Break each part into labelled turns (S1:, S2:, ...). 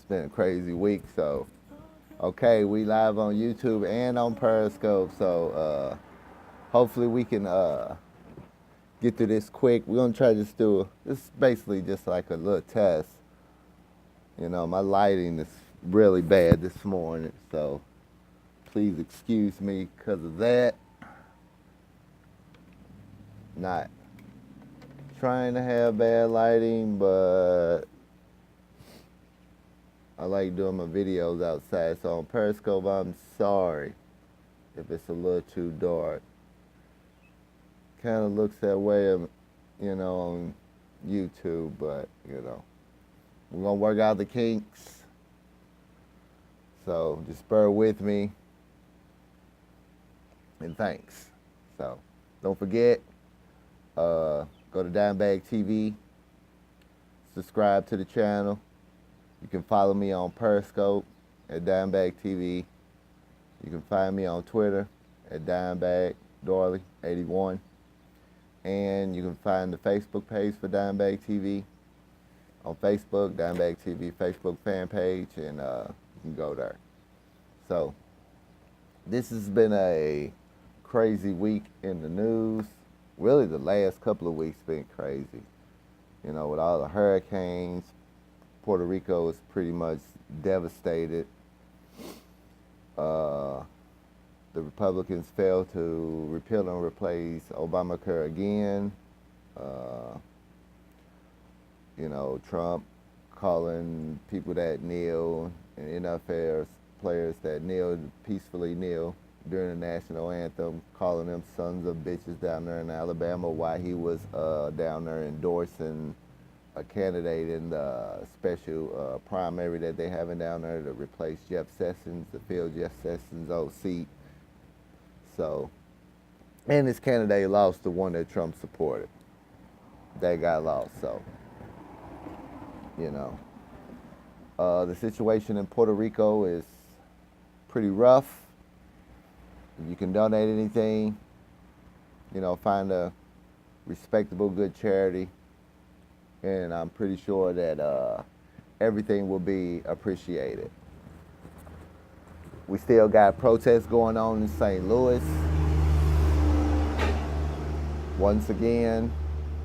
S1: It's been a crazy week, so okay, we live on YouTube and on Periscope, so hopefully we can get through this quick. We're gonna try to just do this is basically just like a little test. You know, my lighting is really bad this morning, so please excuse me because of that. Not trying to have bad lighting, but I like doing my videos outside. So on Periscope, I'm sorry if it's a little too dark. Kind of looks that way, on YouTube, but we're gonna work out the kinks. So just bear with me, and thanks. So don't forget, go to Dimebag TV, subscribe to the channel. You can follow me on Periscope at Dimebag TV. You can find me on Twitter at Dimebagdarley81. And you can find the Facebook page for Dimebag TV on Facebook, Dimebag TV Facebook fan page, and you can go there. So this has been a crazy week in the news. Really, the last couple of weeks been crazy. With all the hurricanes, Puerto Rico is pretty much devastated. The Republicans failed to repeal and replace Obamacare again. Trump calling people that kneel and NFL players that peacefully kneel during the national anthem, calling them sons of bitches down there in Alabama while he was down there endorsing a candidate in the special primary that they having down there to replace Jeff Sessions, to fill Jeff Sessions' old seat. So, and his candidate lost, the one that Trump supported. That got lost, so, the situation in Puerto Rico is pretty rough. If you can donate anything, find a respectable, good charity, and I'm pretty sure that everything will be appreciated. We still got protests going on in St. Louis. Once again,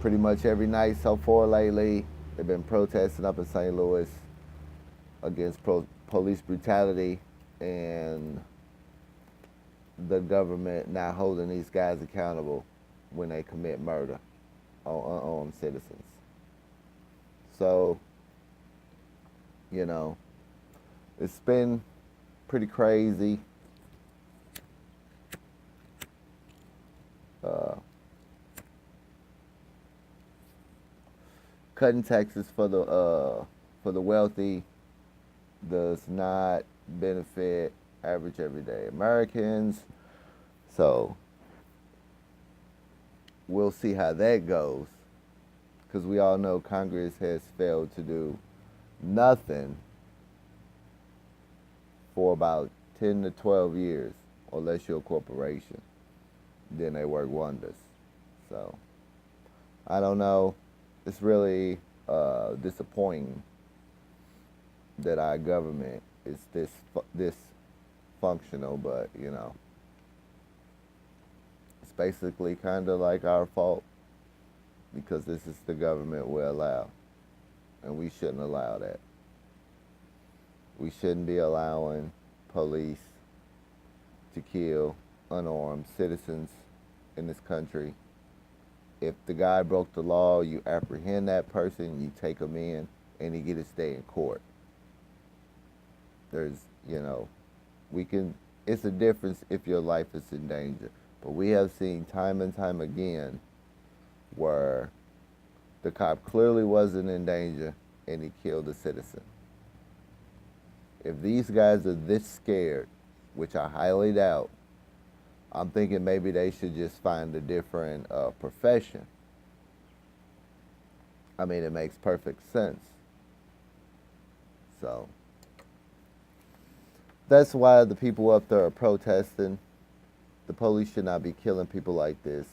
S1: pretty much every night so far lately, they've been protesting up in St. Louis against police brutality and the government not holding these guys accountable when they commit murder on citizens. So, it's been pretty crazy. Cutting taxes for the wealthy does not benefit average everyday Americans. So we'll see how that goes, because we all know Congress has failed to do nothing for about 10 to 12 years, unless you're a corporation. Then they work wonders. So I don't know. It's really disappointing that our government is this functional, but it's basically kind of like our fault, because this is the government we allow, and we shouldn't allow that. We shouldn't be allowing police to kill unarmed citizens in this country. If the guy broke the law, you apprehend that person, you take him in, and he get to stay in court. There's, it's a difference if your life is in danger. But we have seen time and time again where the cop clearly wasn't in danger and he killed a citizen. If these guys are this scared, which I highly doubt, I'm thinking maybe they should just find a different profession. I mean, it makes perfect sense. So that's why the people up there are protesting. The police should not be killing people like this.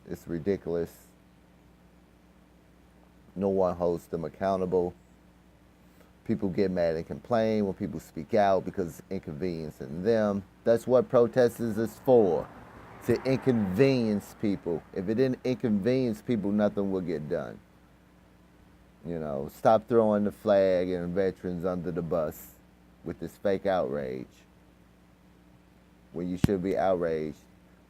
S1: It's ridiculous. No one holds them accountable. People get mad and complain when people speak out because it's inconveniencing them. That's what protesters is for, to inconvenience people. If it didn't inconvenience people, nothing would get done. You know, stop throwing the flag and veterans under the bus with this fake outrage when you should be outraged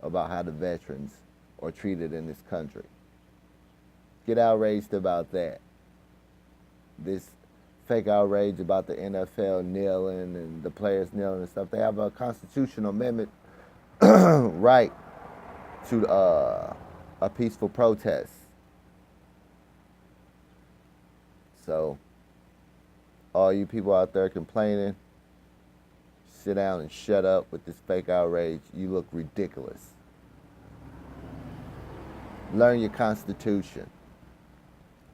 S1: about how the veterans are treated in this country. Get outraged about that. This fake outrage about the NFL kneeling and the players kneeling and stuff. They have a constitutional amendment right to a peaceful protest. So, all you people out there complaining, sit down and shut up with this fake outrage. You look ridiculous. Learn your Constitution.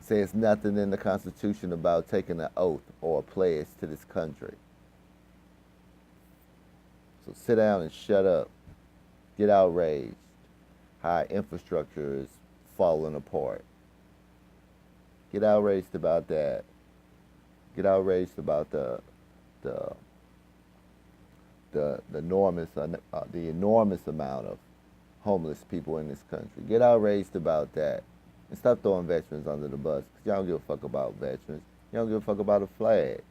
S1: Says nothing in the Constitution about taking an oath or a pledge to this country. So sit down and shut up. Get outraged. How our infrastructure is falling apart. Get outraged about that. Get outraged about the enormous amount of homeless people in this country. Get outraged about that. And stop throwing veterans under the bus, because y'all don't give a fuck about veterans. Y'all don't give a fuck about a flag.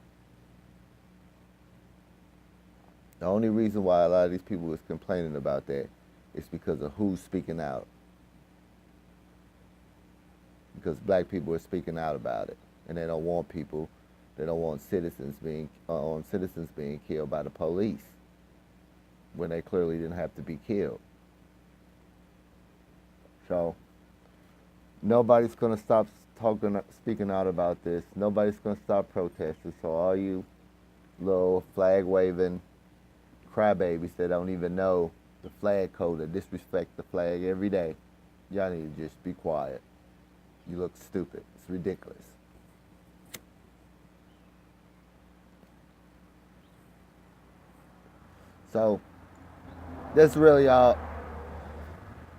S1: The only reason why a lot of these people is complaining about that is because of who's speaking out. Because black people are speaking out about it, and they don't want citizens being killed by the police when they clearly didn't have to be killed. So nobody's gonna stop speaking out about this. Nobody's gonna stop protesting. So all you little flag waving crybabies that don't even know the flag code, that disrespect the flag every day, y'all need to just be quiet. You look stupid. It's ridiculous. So that's really all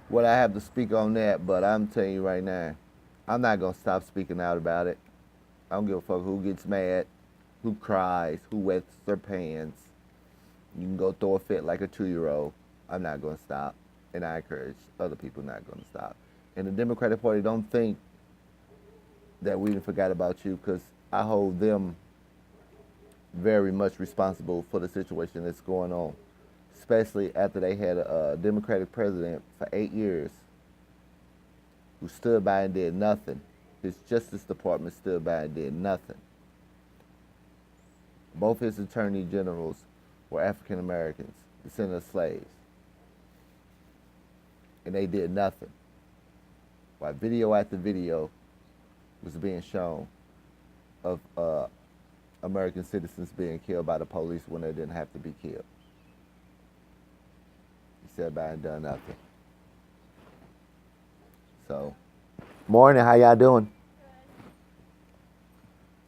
S1: what I have to speak on that, but I'm telling you right now, I'm not going to stop speaking out about it. I don't give a fuck who gets mad, who cries, who wets their pants. You can go throw a fit like a 2-year-old. I'm not going to stop, and I encourage other people not going to stop. And the Democratic Party, don't think that we forgot about you, because I hold them very much responsible for the situation that's going on, especially after they had a Democratic president for 8 years who stood by and did nothing. His Justice Department stood by and did nothing. Both his attorney generals were African Americans, descendants of slaves, and they did nothing. While video after video was being shown of American citizens being killed by the police when they didn't have to be killed. He sat by and done nothing. So, morning, how y'all doing?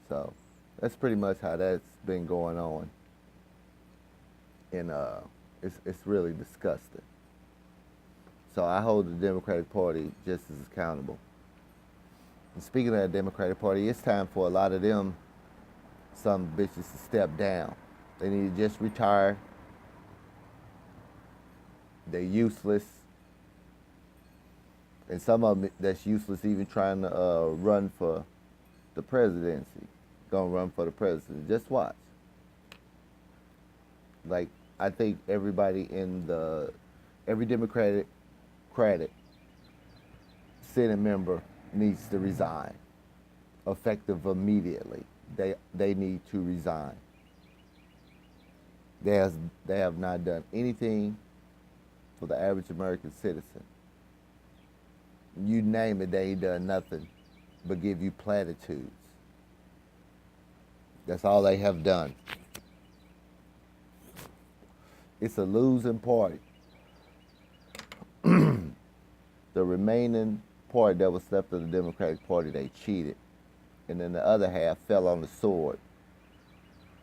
S1: So, that's pretty much how that's been going on. And it's really disgusting. So I hold the Democratic Party just as accountable. And speaking of the Democratic Party, it's time for a lot of them, some bitches, to step down. They need to just retire. They're useless. And some of them that's useless even trying to run for the presidency. Gonna run for the presidency. Just watch. Like, I think every Democratic Senate member needs to resign, effective immediately. They need to resign. They have not done anything for the average American citizen. You name it, they ain't done nothing but give you platitudes. That's all they have done. It's a losing party. The remaining part that was left of the Democratic Party, they cheated. And then the other half fell on the sword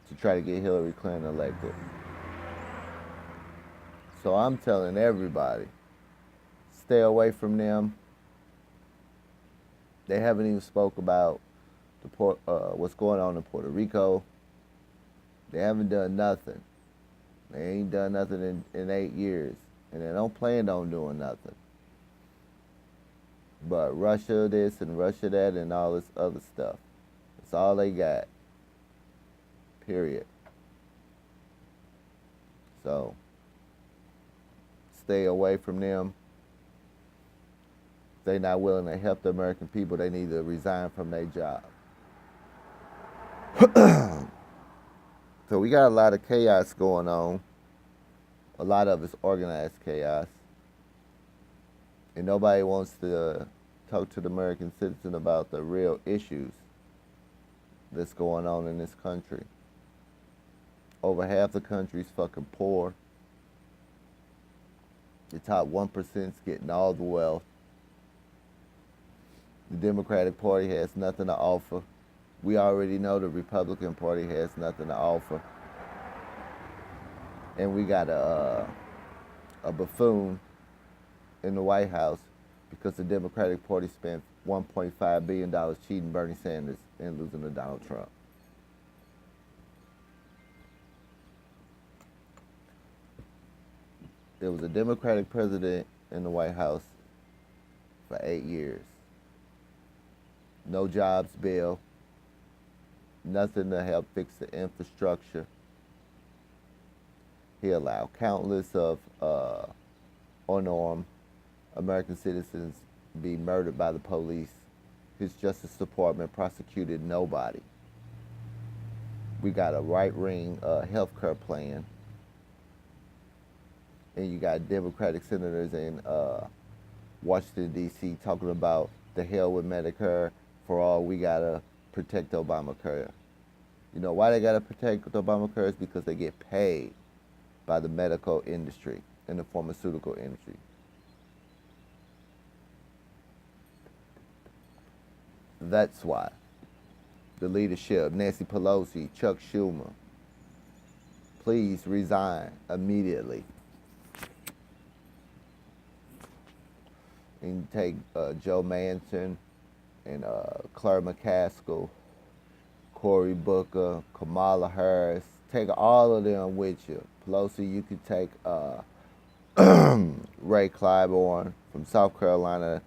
S1: to try to get Hillary Clinton elected. So I'm telling everybody, stay away from them. They haven't even spoke about what's going on in Puerto Rico. They haven't done nothing. They ain't done nothing in 8 years, and they don't plan on doing nothing. But Russia this and Russia that and all this other stuff. That's all they got. Period. So stay away from them. If they're not willing to help the American people, they need to resign from their job. So we got a lot of chaos going on. A lot of it's organized chaos. And nobody wants to talk to the American citizen about the real issues that's going on in this country. Over half the country's fucking poor. The top 1%'s getting all the wealth. The Democratic Party has nothing to offer. We already know the Republican Party has nothing to offer. And we got a buffoon in the White House because the Democratic Party spent $1.5 billion cheating Bernie Sanders and losing to Donald Trump. There was a Democratic president in the White House for 8 years. No jobs bill, nothing to help fix the infrastructure. He allowed countless of unarmed American citizens be murdered by the police. His Justice Department prosecuted nobody. We got a right-wing health care plan. And you got Democratic senators in Washington, D.C. talking about the hell with Medicare for all. We got to protect Obamacare. You know why they got to protect Obamacare? Is because they get paid by the medical industry and the pharmaceutical industry. That's why. The leadership, Nancy Pelosi, Chuck Schumer, please resign immediately. And take Joe Manchin and Claire McCaskill, Cory Booker, Kamala Harris. Take all of them with you. Pelosi, you could take Ray Clyburn from South Carolina.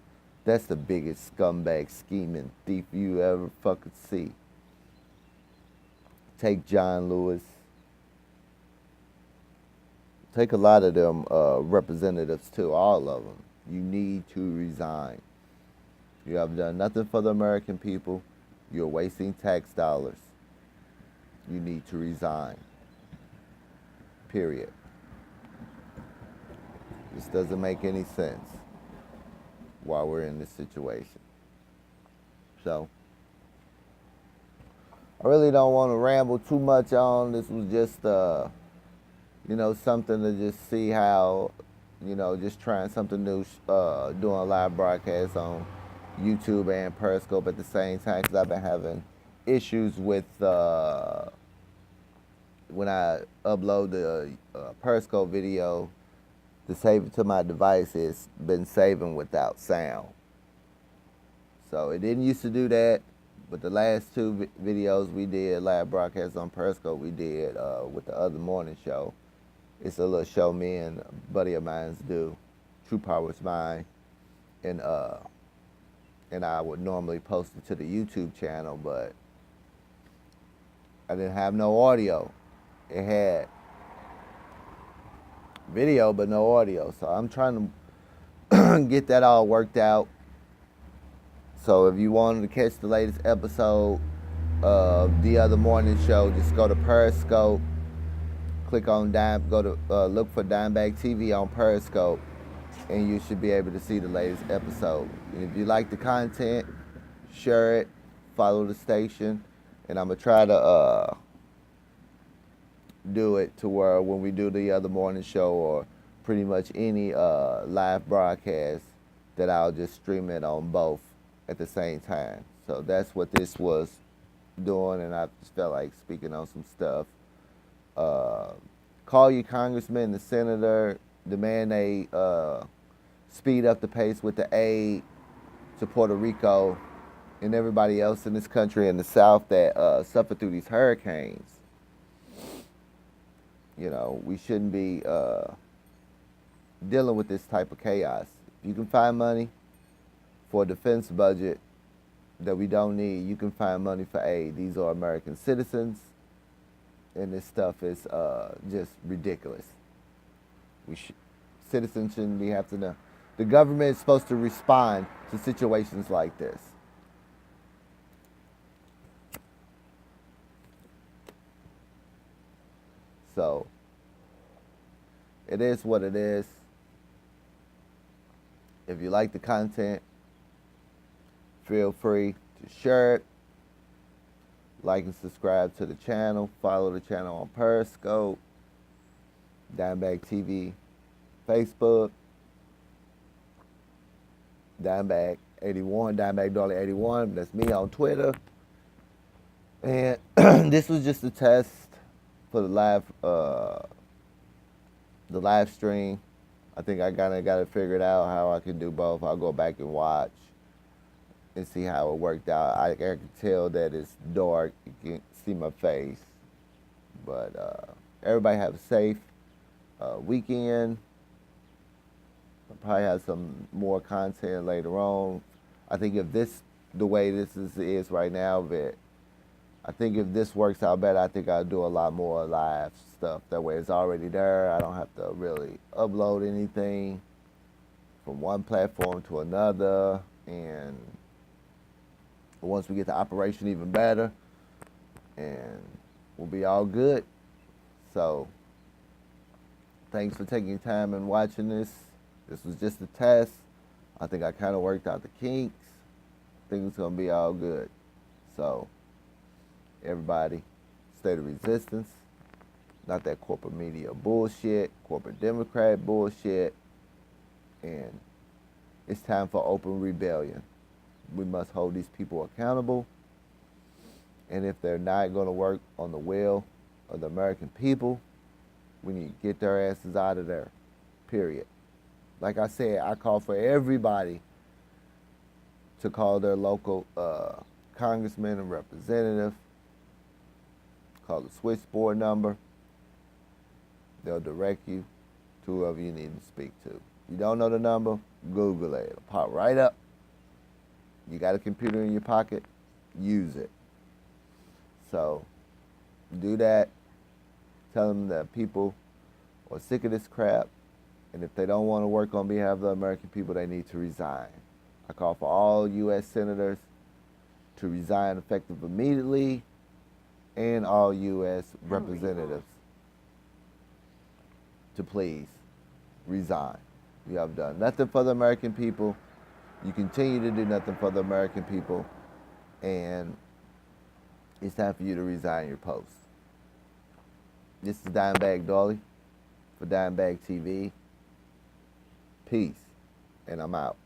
S1: That's the biggest scumbag, scheming thief you ever fucking see. Take John Lewis. Take a lot of them representatives too, all of them. You need to resign. You have done nothing for the American people. You're wasting tax dollars. You need to resign. Period. This doesn't make any sense while we're in this situation. So, I really don't want to ramble too much on. This was just, something to just see how, just trying something new, doing a live broadcast on YouTube and Periscope at the same time, because I've been having issues with when I upload the Periscope video to save it to my device. It's been saving without sound. So it didn't used to do that, but the last two videos we did, live broadcasts on Periscope, we did with the other morning show. It's a little show me and a buddy of mine do, True Power's Mine, and I would normally post it to the YouTube channel, but I didn't have no audio. It had video but no audio, so I'm trying to get that all worked out. So if you wanted to catch the latest episode of the other morning show, just go to Periscope, click on look for Dimebag TV on Periscope, and you should be able to see the latest episode. And if you like the content, share it, follow the station, and I'm gonna try to do it to where when we do the other morning show or pretty much any live broadcast, that I'll just stream it on both at the same time. So that's what this was doing, and I just felt like speaking on some stuff. Call your congressman and the senator, demand they speed up the pace with the aid to Puerto Rico and everybody else in this country in the South that suffer through these hurricanes. You know, we shouldn't be dealing with this type of chaos. If you can find money for a defense budget that we don't need, you can find money for aid. These are American citizens, and this stuff is just ridiculous. Citizens shouldn't be have to know. The government is supposed to respond to situations like this. So, it is what it is. If you like the content, feel free to share it. Like and subscribe to the channel. Follow the channel on Periscope, Dimebag TV, Facebook, Dimebag81, Dimebagdarley81. That's me on Twitter. And this was just a test for the live stream. I think I kind of got it figured out how I can do both. I'll go back and watch and see how it worked out. I can tell that it's dark. You can't see my face. But everybody have a safe weekend. I'll probably have some more content later on. I think if the way this is right now, I think if this works out better, I think I'll do a lot more live stuff. That way it's already there. I don't have to really upload anything from one platform to another. And once we get the operation even better, and we'll be all good. So thanks for taking time and watching this. This was just a test. I think I kind of worked out the kinks. I think it's going to be all good. So everybody, stay the resistance. Not that corporate media bullshit, corporate Democrat bullshit. And it's time for open rebellion. We must hold these people accountable. And if they're not going to work on the will of the American people, we need to get their asses out of there. Period. Like I said, I call for everybody to call their local congressman and representative. Call the switchboard number. They'll direct you to whoever you need to speak to. If you don't know the number, Google it. It'll pop right up. You got a computer in your pocket, use it. So do that. Tell them that people are sick of this crap, and if they don't want to work on behalf of the American people, they need to resign. I call for all U.S. senators to resign effective immediately, and all U.S. representatives to please resign. You have done nothing for the American people. You continue to do nothing for the American people, and it's time for you to resign your post. This is Dimebagdarley for Dimebag TV. Peace, and I'm out.